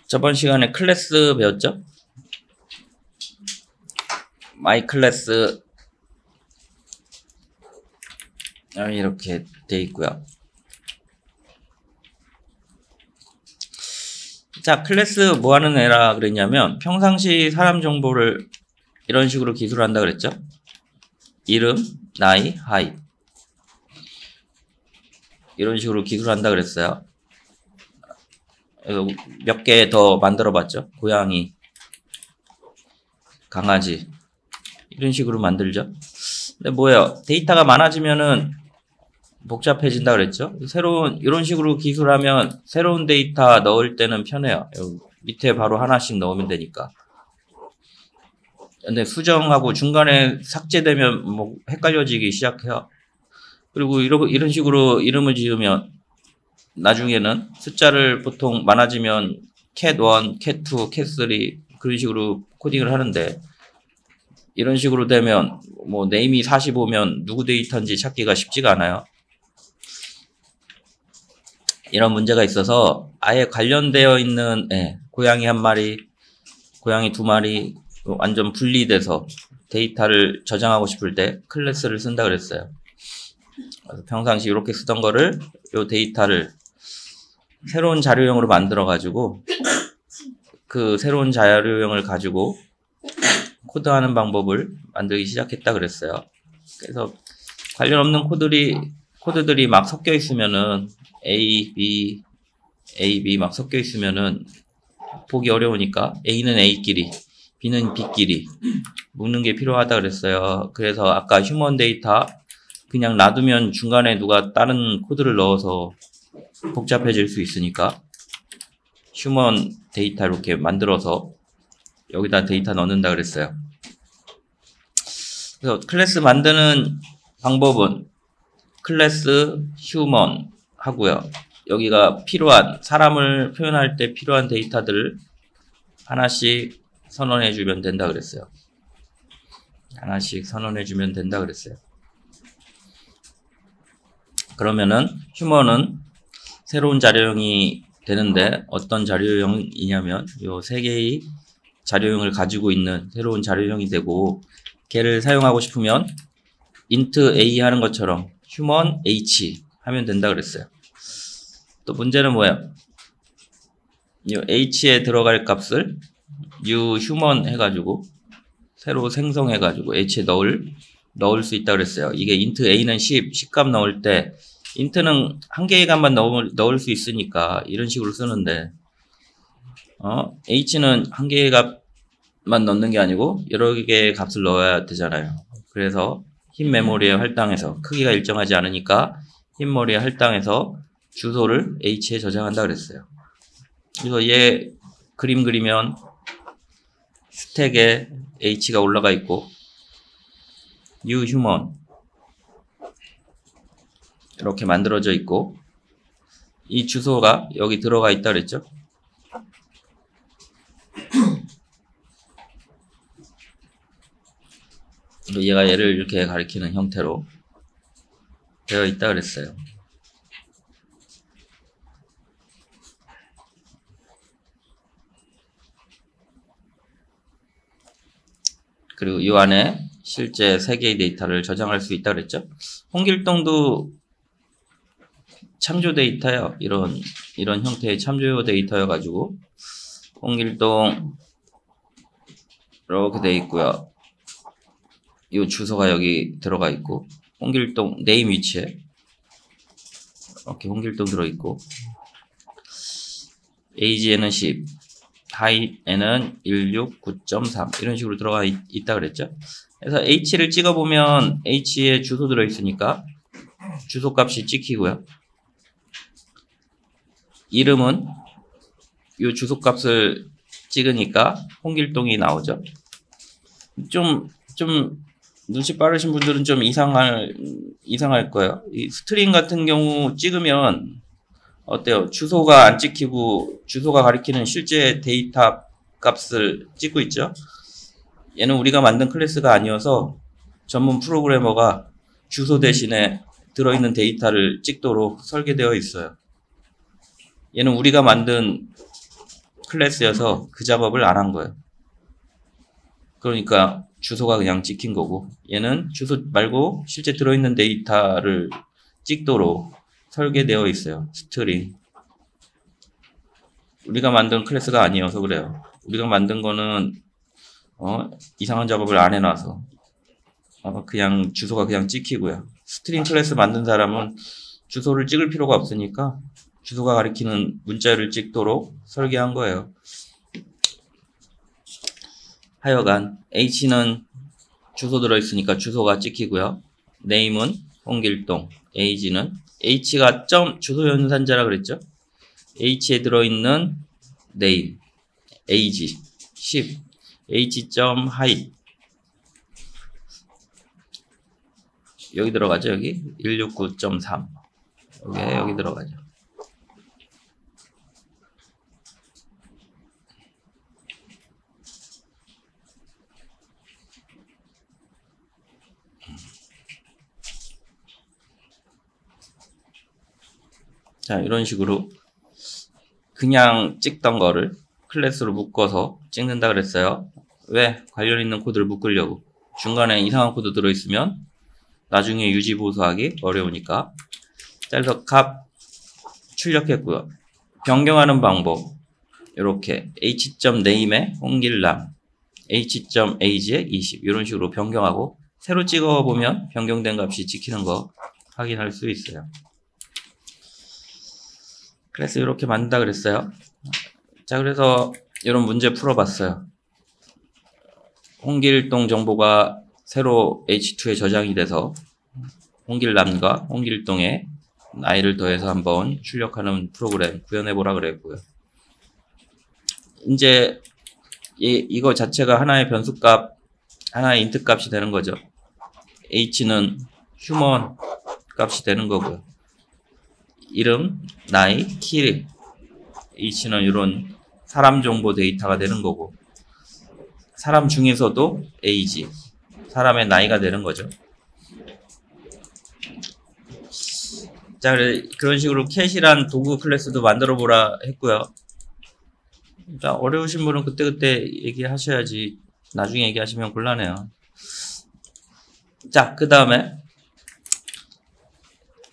저번 시간에 클래스 배웠죠? 마이 클래스 이렇게 돼 있고요. 자, 클래스 뭐 하는 애라 그랬냐면 평상시 사람 정보를 이런 식으로 기술한다 그랬죠? 이름, 나이, 하이 이런 식으로 기술한다 그랬어요. 그래서 몇 개 더 만들어 봤죠? 고양이, 강아지 이런 식으로 만들죠. 근데 뭐예요? 데이터가 많아지면은 복잡해진다 그랬죠? 이런 식으로 기술하면 새로운 데이터 넣을 때는 편해요. 여기 밑에 바로 하나씩 넣으면 되니까. 근데 수정하고 중간에 삭제되면 뭐 헷갈려지기 시작해요. 그리고 이런 식으로 이름을 지으면 나중에는 숫자를 보통 많아지면 cat1, cat2, cat3 그런 식으로 코딩을 하는데 이런 식으로 되면 뭐 네임이 45면 누구 데이터인지 찾기가 쉽지가 않아요. 이런 문제가 있어서 아예 관련되어 있는 고양이 한 마리, 고양이 두 마리 완전 분리돼서 데이터를 저장하고 싶을 때 클래스를 쓴다 그랬어요. 그래서 평상시 이렇게 쓰던 거를 이 데이터를 새로운 자료형으로 만들어 가지고 그 새로운 자료형을 가지고 코드하는 방법을 만들기 시작했다 그랬어요. 그래서 관련 없는 코드들이 막 섞여 있으면은 A, B 막 섞여 있으면은 보기 어려우니까 A는 A끼리, B는 B끼리 묶는 게 필요하다 그랬어요. 그래서 아까 휴먼 데이터 그냥 놔두면 중간에 누가 다른 코드를 넣어서 복잡해질 수 있으니까 휴먼 데이터 이렇게 만들어서 여기다 데이터 넣는다 그랬어요. 그래서 클래스 만드는 방법은 클래스 휴먼 하고요. 여기가 필요한 사람을 표현할 때 필요한 데이터들을 하나씩 선언해 주면 된다 그랬어요. 하나씩 선언해 주면 된다 그랬어요. 그러면은 휴먼은 새로운 자료형이 되는데 어떤 자료형이냐면 요 세 개의 자료형을 가지고 있는 새로운 자료형이 되고 걔를 사용하고 싶으면 int a 하는 것처럼 휴먼 h 하면 된다 그랬어요. 또 문제는 뭐예요? 이 h에 들어갈 값을 new human 해가지고 새로 생성해가지고 h에 넣을 수 있다 그랬어요. 이게 int a는 10값 넣을 때 int는 한 개의 값만 넣을 수 있으니까 이런 식으로 쓰는데 h는 한 개의 값만 넣는 게 아니고 여러 개의 값을 넣어야 되잖아요. 그래서 흰 메모리에 할당해서 크기가 일정하지 않으니까 흰 메모리에 할당해서 주소를 h에 저장한다 그랬어요. 그래서 얘 그림 그리면 스택에 h가 올라가 있고 new human 이렇게 만들어져 있고 이 주소가 여기 들어가 있다 그랬죠. 얘가 얘를 이렇게 가리키는 형태로 되어 있다 그랬어요. 그리고 이 안에 실제 3개의 데이터를 저장할 수 있다 그랬죠. 홍길동도 참조 데이터요. 이런 형태의 참조 데이터여 가지고 홍길동 이렇게 돼 있고요. 이 주소가 여기 들어가 있고 홍길동 네임 위치에 이렇게 홍길동 들어 있고 age에는 10, 하이에는 169.3 이런 식으로 들어가 있다 그랬죠. 그래서 h를 찍어 보면 h에 주소 들어 있으니까 주소 값이 찍히고요. 이름은 이 주소 값을 찍으니까 홍길동이 나오죠. 좀 눈치 빠르신 분들은 좀 이상할 거예요. 이 스트링 같은 경우 찍으면 어때요? 주소가 안 찍히고 주소가 가리키는 실제 데이터 값을 찍고 있죠. 얘는 우리가 만든 클래스가 아니어서 전문 프로그래머가 주소 대신에 들어있는 데이터를 찍도록 설계되어 있어요. 얘는 우리가 만든 클래스여서 그 작업을 안 한 거예요. 그러니까 주소가 그냥 찍힌 거고, 얘는 주소 말고 실제 들어있는 데이터를 찍도록 설계되어 있어요. 스트링. 우리가 만든 클래스가 아니어서 그래요. 우리가 만든 거는 이상한 작업을 안 해놔서 그냥 주소가 그냥 찍히고요. 스트링 클래스 만든 사람은 주소를 찍을 필요가 없으니까 주소가 가리키는 문자를 찍도록 설계한 거예요. 하여간 H는 주소 들어있으니까 주소가 찍히고요. name은 홍길동, age는 H가 주소 연산자라 그랬죠? H에 들어있는 name, age, 10, h.height 여기 들어가죠. 여기 169.3 여기 들어가죠. 자, 이런 식으로 그냥 찍던 거를 클래스로 묶어서 찍는다 그랬어요. 왜? 관련 있는 코드를 묶으려고. 중간에 이상한 코드 들어있으면 나중에 유지 보수하기 어려우니까. 자, 그래서 값 출력했고요. 변경하는 방법. 이렇게 h.name에 홍길남, h.age에 20 이런 식으로 변경하고 새로 찍어보면 변경된 값이 찍히는 거 확인할 수 있어요. 클래스 이렇게 만든다 그랬어요. 자, 그래서 이런 문제 풀어봤어요. 홍길동 정보가 새로 H2에 저장이 돼서 홍길남과 홍길동의 나이를 더해서 한번 출력하는 프로그램 구현해보라 그랬고요. 이제 이거 자체가 하나의 변수값, 하나의 인트 값이 되는 거죠. H는 휴먼 값이 되는 거고요. 이름, 나이, 키, H는 이런 사람 정보 데이터가 되는 거고, 사람 중에서도 age, 사람의 나이가 되는 거죠. 자, 그런 식으로 캣이란 도구 클래스도 만들어 보라 했고요. 자, 어려우신 분은 그때그때 얘기하셔야지 나중에 얘기하시면 곤란해요. 자, 그 다음에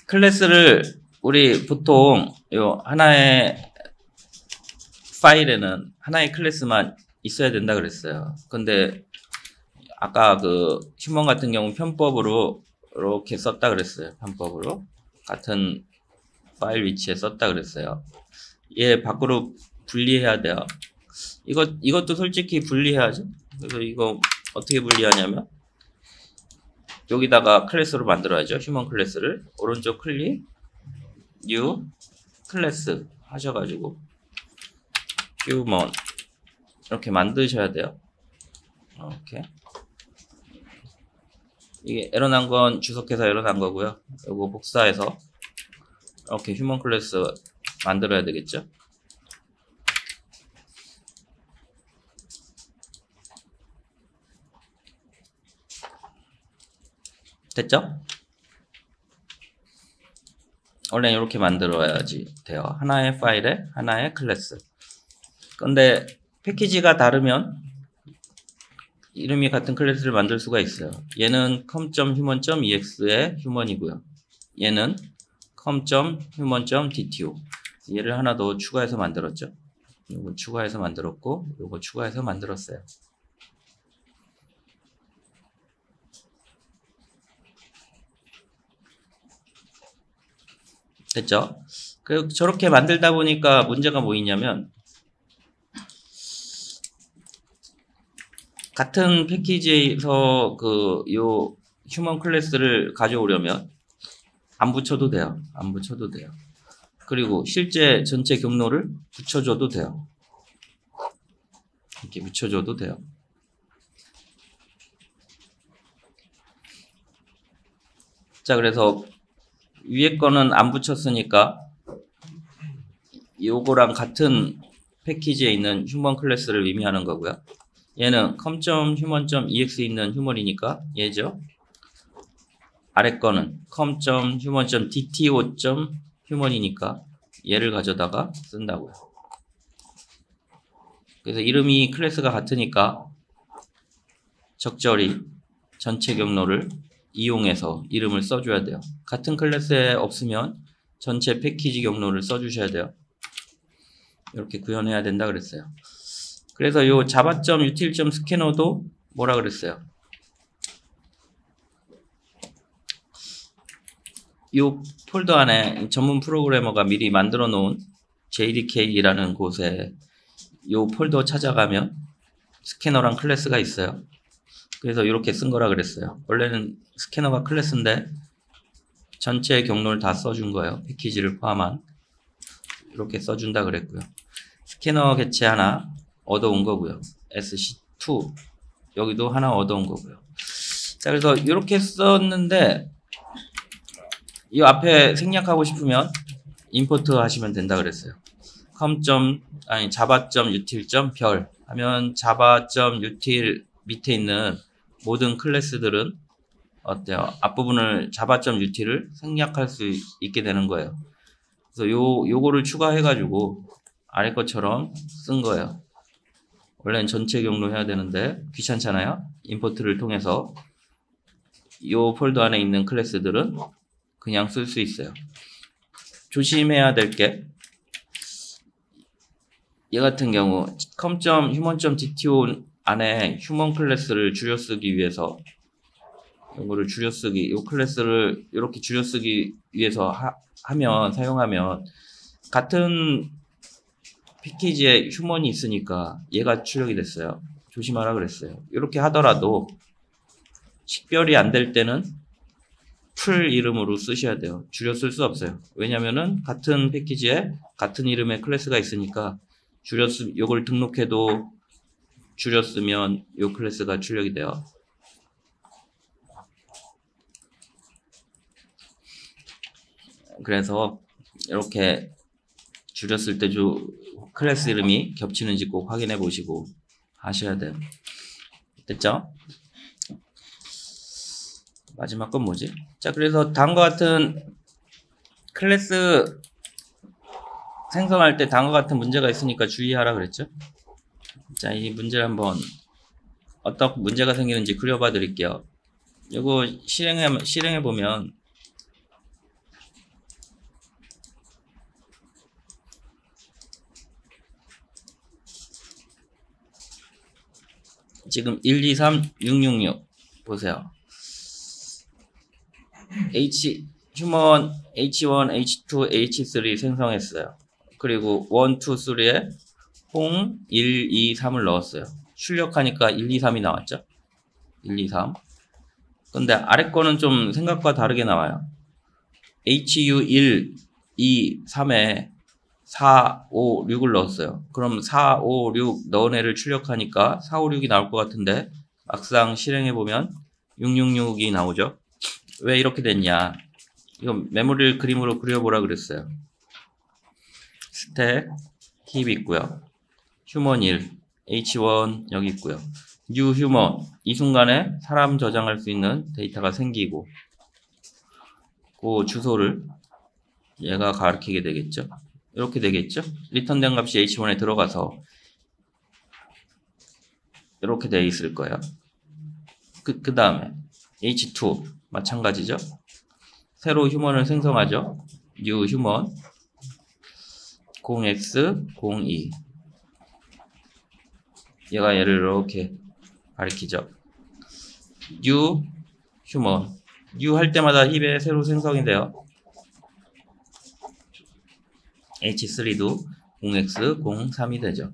클래스를 우리 보통 요 하나의 파일에는 하나의 클래스만 있어야 된다 그랬어요. 근데 아까 그 휴먼 같은 경우 편법으로 이렇게 썼다 그랬어요. 편법으로 같은 파일 위치에 썼다 그랬어요. 얘 밖으로 분리해야 돼요. 이것도 솔직히 분리해야죠. 그래서 이거 어떻게 분리하냐면 여기다가 클래스로 만들어야죠. 휴먼 클래스를 오른쪽 클릭 뉴 클래스 하셔가지고 휴먼 이렇게 만드셔야 돼요. 이렇게 이게 에러 난 건 주석해서 에러 난 거고요. 이거 복사해서 이렇게 휴먼 클래스 만들어야 되겠죠. 됐죠? 원래 이렇게 만들어야지 돼요. 하나의 파일에 하나의 클래스. 근데 패키지가 다르면 이름이 같은 클래스를 만들 수가 있어요. 얘는 com.human.ex의 휴먼이고요. 얘는 com.human.dto. 얘를 하나 더 추가해서 만들었죠. 요거 추가해서 만들었고, 요거 추가해서 만들었어요. 됐죠? 저렇게 만들다 보니까 문제가 뭐 있냐면 같은 패키지에서 요 휴먼 클래스를 가져오려면 안 붙여도 돼요. 안 붙여도 돼요. 그리고 실제 전체 경로를 붙여줘도 돼요. 이렇게 붙여줘도 돼요. 자, 그래서 위에 거는 안 붙였으니까 요거랑 같은 패키지에 있는 휴먼 클래스를 의미하는 거고요. 얘는 com.human.ex에 있는 휴먼이니까 얘죠. 아래 거는 com.human.dto.human이니까 얘를 가져다가 쓴다고요. 그래서 이름이 클래스가 같으니까 적절히 전체 경로를 이용해서 이름을 써줘야 돼요. 같은 클래스에 없으면 전체 패키지 경로를 써주셔야 돼요. 이렇게 구현해야 된다 그랬어요. 그래서 요 java.util.scanner도 뭐라 그랬어요? 요 폴더 안에 전문 프로그래머가 미리 만들어 놓은 JDK라는 곳에 요 폴더 찾아가면 스캐너랑 클래스가 있어요. 그래서 이렇게 쓴 거라 그랬어요. 원래는 스캐너가 클래스인데 전체 경로를 다 써준 거예요. 패키지를 포함한. 이렇게 써준다 그랬고요. 스캐너 개체 하나 얻어온 거고요. SC2 여기도 하나 얻어온 거고요. 자, 그래서 이렇게 썼는데 이 앞에 생략하고 싶으면 임포트 하시면 된다 그랬어요. java.util.별 하면 java.util 밑에 있는 모든 클래스들은 어때요? 앞부분을 java.util을 생략할 수 있게 되는 거예요. 그래서 요거를 추가해가지고 아래 것처럼 쓴 거예요. 원래는 전체 경로 해야 되는데 귀찮잖아요. 임포트를 통해서 요 폴더 안에 있는 클래스들은 그냥 쓸 수 있어요. 조심해야 될 게 얘 같은 경우 com.human.dto 안에 휴먼 클래스를 줄여쓰기 위해서 이거를 줄여쓰기, 이 클래스를 이렇게 줄여쓰기 위해서 사용하면 같은 패키지에 휴먼이 있으니까 얘가 출력이 됐어요. 조심하라 그랬어요. 이렇게 하더라도 식별이 안 될 때는 풀 이름으로 쓰셔야 돼요. 줄여 쓸 수 없어요. 왜냐면은 같은 패키지에 같은 이름의 클래스가 있으니까 요걸 등록해도 줄였으면 요 클래스가 출력이 돼요. 그래서 이렇게 줄였을 때 클래스 이름이 겹치는지 꼭 확인해 보시고 하셔야 돼요. 됐죠? 마지막 건 뭐지? 자, 그래서 다음과 같은 클래스 생성할 때 다음과 같은 문제가 있으니까 주의하라 그랬죠? 자, 이 문제를 한번 어떤 문제가 생기는지 그려봐 드릴게요. 이거 실행해 보면 지금 1, 2, 3, 6, 6, 6 보세요. 휴먼 H1, H2, H3 생성했어요. 그리고 1, 2, 3에 홍 1, 2, 3을 넣었어요. 출력하니까 1, 2, 3이 나왔죠? 1, 2, 3. 근데 아래 거는 좀 생각과 다르게 나와요. HU 1, 2, 3에 4, 5, 6을 넣었어요. 그럼 4, 5, 6 넣은 애를 출력하니까 4, 5, 6이 나올 것 같은데 막상 실행해보면 6, 6, 6이 나오죠? 왜 이렇게 됐냐? 이거 메모리를 그림으로 그려보라 그랬어요. 스택, 힙 있고요. 휴먼 1, H1 여기 있고요. 뉴 휴먼, 이 순간에 사람 저장할 수 있는 데이터가 생기고 그 주소를 얘가 가리키게 되겠죠. 이렇게 되겠죠. 리턴된 값이 H1에 들어가서 이렇게 되어 있을 거예요. 그 다음에 H2 마찬가지죠. 새로 휴먼을 생성하죠. 뉴 휴먼 0x 02 얘가 얘를 이렇게 가리키죠. 뉴 휴먼 뉴 할 때마다 힙에 새로 생성이 돼요. H3도 0x 03이 되죠.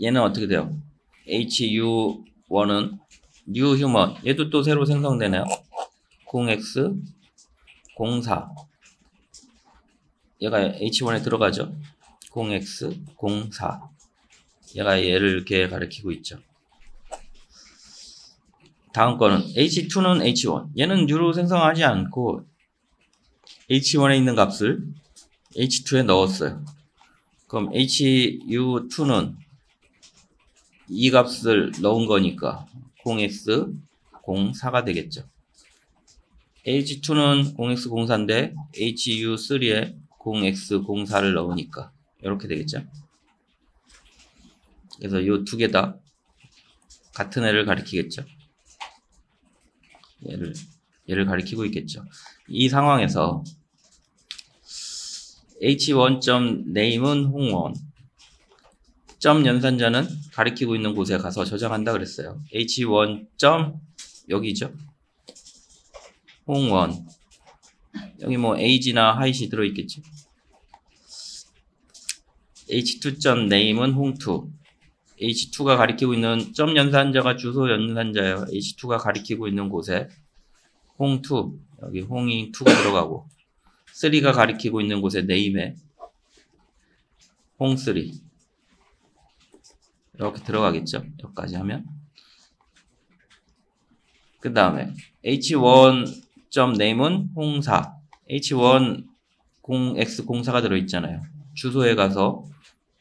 얘는 어떻게 돼요? HU1은 뉴 휴먼 얘도 또 새로 생성되네요. 0x 04 얘가 H1에 들어가죠. 0x 04 얘가 얘를 이렇게 가리키고 있죠. 다음 거는 H2는 H1 얘는 뉴로 생성하지 않고 H1에 있는 값을 H2에 넣었어요. 그럼 HU2는 이 값을 넣은 거니까 0x 04가 되겠죠. H2는 0x 04인데 HU3에 0x 04를 넣으니까 이렇게 되겠죠. 그래서 요 두 개 다 같은 애를 가리키겠죠. 얘를 가리키고 있겠죠. 이 상황에서 h1.name은 홍원, 점 연산자는 가리키고 있는 곳에 가서 저장한다 그랬어요. h1. 여기죠. 홍원. 여기 뭐 age나 height이 들어있겠죠. h2.name은 홍2. h2가 가리키고 있는 점 연산자가 주소 연산자예요. h2가 가리키고 있는 곳에 홍2, 여기 홍이 2가 들어가고, 3가 가리키고 있는 곳에 name에 홍3 이렇게 들어가겠죠. 여기까지 하면. 그 다음에 h1.name은 홍4, h1 0x04가 들어있잖아요. 주소에 가서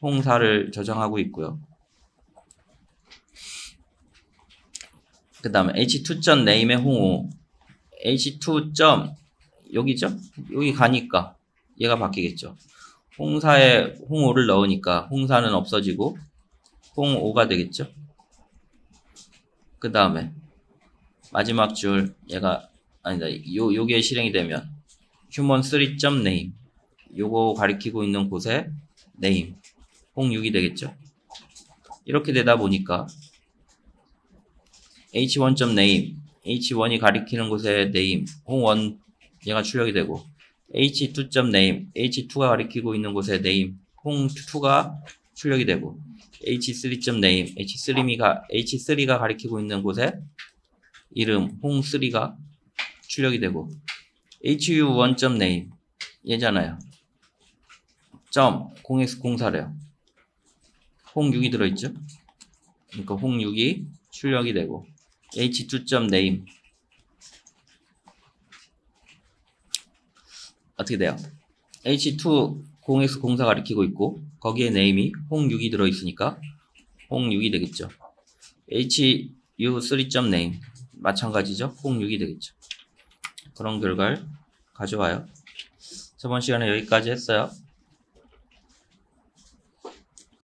홍4를 저장하고 있고요. 그 다음에 h2.name의 홍5, h2. 여기죠? 여기 가니까 얘가 바뀌겠죠. 홍4에 홍5를 넣으니까 홍4는 없어지고 홍5가 되겠죠. 그 다음에 마지막 줄 얘가 아니다. 요게 실행이 되면 human3.name 요거 가리키고 있는 곳에 name 홍6이 되겠죠. 이렇게 되다 보니까 h1.name h1이 가리키는 곳에 name 홍1 얘가 출력이 되고, h2.name h2가 가리키고 있는 곳에 name 홍2가 출력이 되고, h3.name h3가 가리키고 있는 곳에 이름 홍3가 출력이 되고, hu1.name 얘잖아요. 점 0x04래요. 홍6이 들어있죠. 그러니까 홍6이 출력이 되고, h2.name 어떻게 돼요? h2 0x04 가리키고 있고 거기에 name이 홍6이 들어있으니까 홍6이 되겠죠. hu3.name 마찬가지죠. 홍6이 되겠죠. 그런 결과를 가져와요. 저번 시간에 여기까지 했어요.